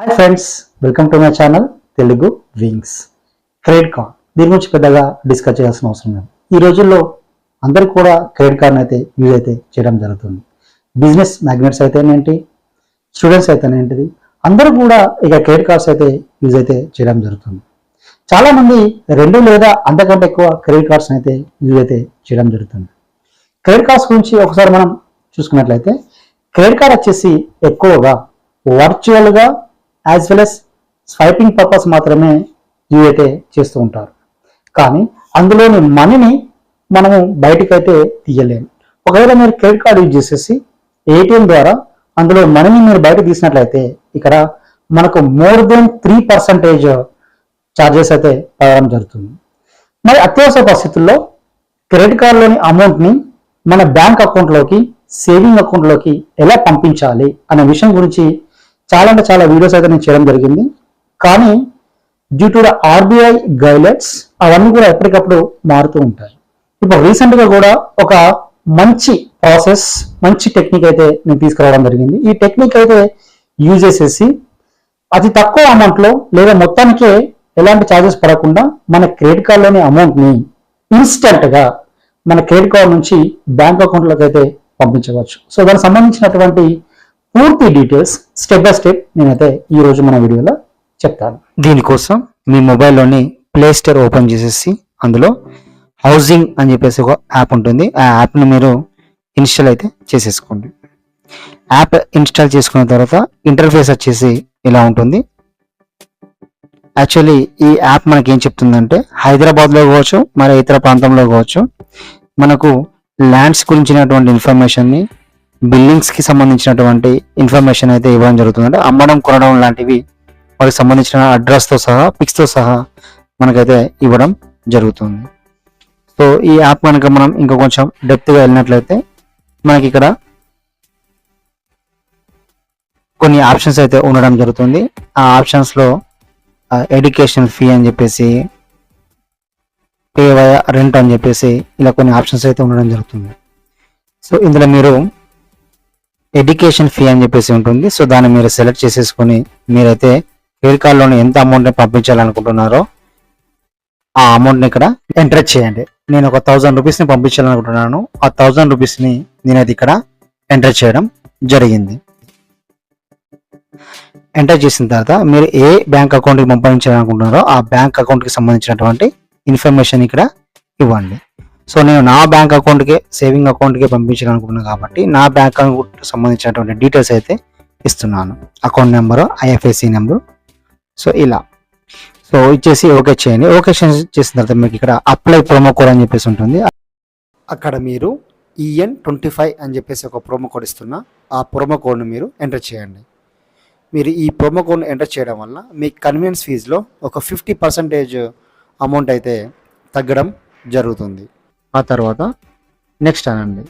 Hi friends, welcome to my channel Telugu wings. Credit card దీని గురించి పెద్దగా డిస్కస్ చేయాల్సిన అవసరం లేదు. ఈ రోజుల్లో అందరూ కూడా క్రెడిట్ కార్డ్ని అయితే యూజ్ అయితే చేయడం జరుగుతుంది. బిజినెస్ మ్యాగ్నెట్స్ అయితేనేంటి, స్టూడెంట్స్ అయితేనేంటిది, అందరూ కూడా ఇక క్రెడిట్ కార్డ్స్ అయితే యూజ్ అయితే చేయడం జరుగుతుంది. చాలామంది 2 లేదా అంతకంటే ఎక్కువ క్రెడిట్ కార్డ్స్ అయితే యూజ్ అయితే చేయడం జరుగుతుంది. క్రెడిట్ కార్డ్స్ గురించి ఒకసారి మనం చూసుకున్నట్లయితే, క్రెడిట్ కార్డ్ వచ్చేసి ఎక్కువగా వర్చువల్గా as well as swiping purpose మాత్రమే యూజ్ అయితే చేస్తూ ఉంటారు. కానీ అందులోని మనీని మనము బయటకు అయితే తీయలేము. ఒకవేళ మీరు క్రెడిట్ కార్డ్ యూజ్ చేసేసి ఏటీఎం ద్వారా అందులో మనీని మీరు బయట తీసినట్లయితే ఇక్కడ మనకు మోర్ దెన్ 3% ఛార్జెస్ అయితే పడడం జరుగుతుంది. మరి అత్యవసర పరిస్థితుల్లో క్రెడిట్ కార్డులోని అమౌంట్ని మన బ్యాంక్ అకౌంట్లోకి, సేవింగ్ అకౌంట్లోకి ఎలా పంపించాలి అనే విషయం గురించి చాలా వీడియోస్ అయితే నేను చేయడం జరిగింది. కానీ due to the RBI guidelines అవన్నీ కూడా ఎప్పటికప్పుడు మారుతూ ఉంటాయి. ఇప్పుడు రీసెంట్గా కూడా ఒక మంచి ప్రాసెస్, మంచి టెక్నిక్ అయితే నేను తీసుకురావడం జరిగింది. ఈ టెక్నిక్ అయితే యూజ్ చేసేసి అతి తక్కువ అమౌంట్లో లేదా మొత్తానికే ఎలాంటి ఛార్జెస్ పడకుండా మన క్రెడిట్ కార్డులోని అమౌంట్ని ఇన్స్టెంట్గా మన క్రెడిట్ కార్డు నుంచి బ్యాంక్ అకౌంట్లోకి అయితే పంపించవచ్చు. సో దానికి సంబంధించినటువంటి పూర్తి డీటెయిల్స్ స్టెప్ బై స్టెప్ నేనైతే ఈ రోజు మన వీడియోలో చెప్తాను. దీనికోసం మీ మొబైల్లోని ప్లే స్టోర్ ఓపెన్ చేసేసి అందులో హౌసింగ్ అని చెప్పేసి ఒక యాప్ ఉంటుంది. ఆ యాప్ని మీరు ఇన్స్టాల్ అయితే చేసేసుకోండి. యాప్ ఇన్స్టాల్ చేసుకున్న తర్వాత ఇంటర్ఫేస్ వచ్చేసి ఇలా ఉంటుంది. యాక్చువల్లీ ఈ యాప్ మనకి ఏం చెప్తుందంటే, హైదరాబాద్లో కావచ్చు, మరి ఇతర ప్రాంతంలో కావచ్చు, మనకు ల్యాండ్స్ గురించినటువంటి ఇన్ఫర్మేషన్ని, బిల్డింగ్స్కి సంబంధించినటువంటి ఇన్ఫర్మేషన్ అయితే ఇవ్వడం జరుగుతుంది. అంటే అమ్మడం, కొనడం లాంటివి వాటికి సంబంధించిన అడ్రస్తో సహా, పిక్స్తో సహా మనకైతే ఇవ్వడం జరుగుతుంది. సో ఈ యాప్ కనుక మనం ఇంకా కొంచెం డెప్త్గా వెళ్ళినట్లయితే మనకి ఇక్కడ కొన్ని ఆప్షన్స్ అయితే ఉండడం జరుగుతుంది. ఆ ఆప్షన్స్లో ఎడ్యుకేషన్ ఫీ అని చెప్పేసి, పే వయా రెంట్ అని చెప్పేసి ఇలా కొన్ని ఆప్షన్స్ అయితే ఉండడం జరుగుతుంది. సో ఇందులో మీరు ఎడ్యుకేషన్ ఫీ అని చెప్పేసి ఉంటుంది. సో దాన్ని మీరు సెలెక్ట్ చేసేసుకొని మీరైతే క్రెడిట్ కార్డులోని ఎంత అమౌంట్ని పంపించాలనుకుంటున్నారో ఆ అమౌంట్ని ఇక్కడ ఎంటర్ చేయండి. నేను ఒక 1000 రూపీస్ని పంపించాలనుకుంటున్నాను. ఆ 1000 రూపీస్ని నేనైతే ఇక్కడ ఎంటర్ చేయడం జరిగింది. ఎంటర్ చేసిన తర్వాత మీరు ఏ బ్యాంక్ అకౌంట్కి పంపించాలనుకుంటున్నారో ఆ బ్యాంక్ అకౌంట్కి సంబంధించినటువంటి ఇన్ఫర్మేషన్ ఇక్కడ ఇవ్వండి. సో నేను నా బ్యాంక్ అకౌంట్కే, సేవింగ్ అకౌంట్కే పంపించాలనుకుంటున్నాను కాబట్టి నా బ్యాంక్ అకౌంట్కి సంబంధించినటువంటి డీటెయిల్స్ అయితే ఇస్తున్నాను. Account number, IFSC number. So ఇలా సో ఇచ్చేసి ఓకే చేయండి. ఓకే చేసిన తర్వాత మీకు ఇక్కడ అప్లై ప్రోమో కోడ్ అని చెప్పేసి ఉంటుంది. అక్కడ మీరు EN25 అని చెప్పేసి ఒక ప్రోమో కోడ్ ఇస్తున్నా. ఆ ప్రోమో కోడ్ని మీరు ఎంటర్ చేయండి. మీరు ఈ ప్రోమో కోడ్ని ఎంటర్ చేయడం వల్ల మీ కన్వీనియన్స్ ఫీజులో ఒక 50% అమౌంట్ అయితే తగ్గడం జరుగుతుంది. ఆ తర్వాత నెక్స్ట్ అనండి.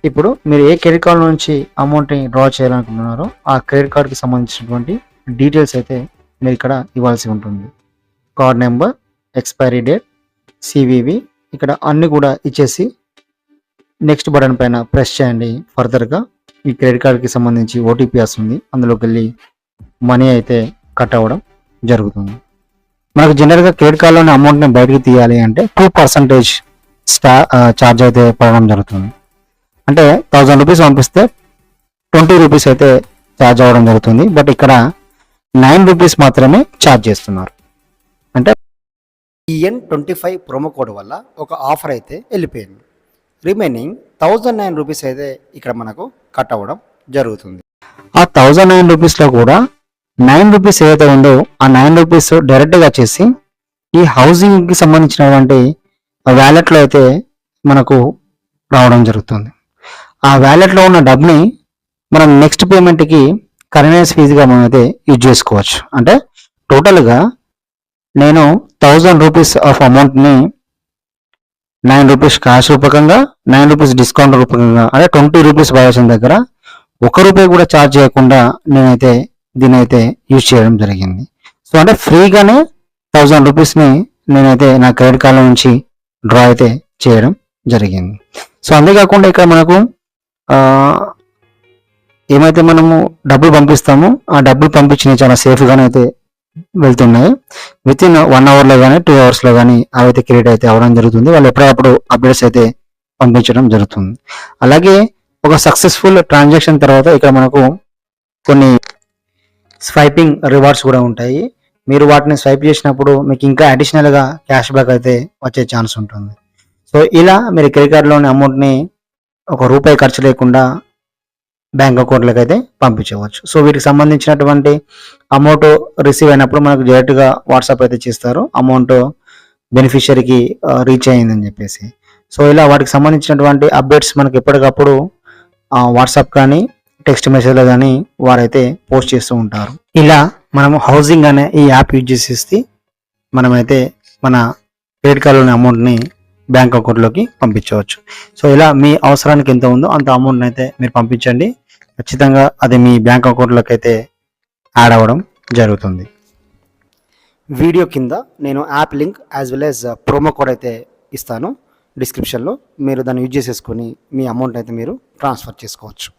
ఇప్పుడు మీరు ఏ క్రెడిట్ కార్డు నుంచి అమౌంట్ని డ్రా చేయాలనుకుంటున్నారో ఆ క్రెడిట్ కార్డుకి సంబంధించినటువంటి డీటెయిల్స్ అయితే మీరు ఇక్కడ ఇవ్వాల్సి ఉంటుంది. Card number, expiry date, CVV ఇక్కడ అన్నీ కూడా ఇచ్చేసి నెక్స్ట్ బటన్ పైన ప్రెస్ చేయండి. ఫర్దర్గా ఈ క్రెడిట్ కార్డుకి సంబంధించి OTP వస్తుంది. అందులోకి వెళ్ళి మనీ అయితే కట్ అవ్వడం జరుగుతుంది. మనకు జనరల్గా క్రెడిట్ కార్డులోని అమౌంట్ని బయటకు తీయాలి అంటే 2% ఛార్జ్ అయితే పడడం జరుగుతుంది. అంటే 1000 రూపీస్ పంపిస్తే 20 రూపీస్ అయితే ఛార్జ్ అవ్వడం జరుగుతుంది. బట్ ఇక్కడ 9 రూపీస్ మాత్రమే ఛార్జ్ చేస్తున్నారు. అంటే EN25 ప్రోమో కోడ్ వల్ల ఒక ఆఫర్ అయితే వెళ్ళిపోయింది. రిమైనింగ్ 1009 రూపీస్ అయితే ఇక్కడ మనకు కట్ అవ్వడం జరుగుతుంది. ఆ 1009 రూపీస్లో కూడా 9 రూపీస్ ఏదైతే ఉందో ఆ 9 రూపీస్ డైరెక్ట్గా వచ్చేసి ఈ హౌసింగ్కి సంబంధించినటువంటి వ్యాలెట్లో అయితే మనకు రావడం జరుగుతుంది. ఆ వ్యాలెట్లో ఉన్న డబ్బుని మనం నెక్స్ట్ పేమెంట్కి కన్వీనియన్స్ ఫీజుగా మనం అయితే యూజ్ చేసుకోవచ్చు. అంటే టోటల్గా నేను 1000 రూపీస్ ఆఫ్ అమౌంట్ని 9 రూపీస్ క్యాష్ రూపకంగా, 9 రూపీస్ డిస్కౌంట్ రూపకంగా, అంటే 20 రూపీస్ వాల్యుయేషన్ దగ్గర 1 రూపాయి కూడా ఛార్జ్ చేయకుండా నేనైతే దీని అయితే యూజ్ చేయడం జరిగింది. సో అంటే ఫ్రీగానే 1000 రూపీస్ని నేనైతే నా క్రెడిట్ కార్డు నుంచి డ్రా అయితే చేయడం జరిగింది. సో అంతేకాకుండా ఇక్కడ మనకు ఏమైతే మనము డబ్బులు పంపిస్తామో ఆ డబ్బులు పంపించినవి చాలా సేఫ్గానే అయితే వెళ్తున్నాయి. విత్ ఇన్ 1 అవర్లో కానీ 2 అవర్స్లో కానీ అవైతే క్రియేట్ అయితే అవ్వడం జరుగుతుంది. వాళ్ళు ఎప్పుడప్పుడు అప్డేట్స్ అయితే పంపించడం జరుగుతుంది. అలాగే ఒక సక్సెస్ఫుల్ ట్రాన్సాక్షన్ తర్వాత ఇక్కడ మనకు కొన్ని స్వైపింగ్ రివార్డ్స్ కూడా ఉంటాయి. మీరు వాటిని స్వైప్ చేసినప్పుడు మీకు ఇంకా అడిషనల్గా క్యాష్ బ్యాక్ అయితే వచ్చే ఛాన్స్ ఉంటుంది. సో ఇలా మీరు క్రెడిట్ కార్డులోని అమౌంట్ని ₹1 ఖర్చు లేకుండా బ్యాంక్ అకౌంట్లోకి అయితే పంపించవచ్చు. సో వీటికి సంబంధించినటువంటి అమౌంట్ రిసీవ్ అయినప్పుడు మనకు డైరెక్ట్గా వాట్సాప్ అయితే చేస్తారు, అమౌంట్ బెనిఫిషియరీకి రీచ్ అయ్యిందని చెప్పేసి. సో ఇలా వాటికి సంబంధించినటువంటి అప్డేట్స్ మనకి ఎప్పటికప్పుడు వాట్సాప్ కానీ టెక్స్ట్ మెసేజ్లో కానీ వారైతే పోస్ట్ చేస్తూ ఉంటారు. ఇలా మనము హౌసింగ్ అనే ఈ యాప్ యూజ్ చేసేసి మనమైతే మన క్రెడిట్ కార్డులోని అమౌంట్ని బ్యాంక్ అకౌంట్లోకి పంపించవచ్చు. సో ఇలా మీ అవసరానికి ఎంత ఉందో అంత అమౌంట్ని అయితే మీరు పంపించండి. ఖచ్చితంగా అది మీ బ్యాంక్ అకౌంట్లోకి అయితే యాడ్ అవ్వడం జరుగుతుంది. వీడియో కింద నేను app link as well as promo code అయితే ఇస్తాను డిస్క్రిప్షన్లో. మీరు దాన్ని యూజ్ చేసేసుకొని మీ అమౌంట్ అయితే మీరు ట్రాన్స్ఫర్ చేసుకోవచ్చు.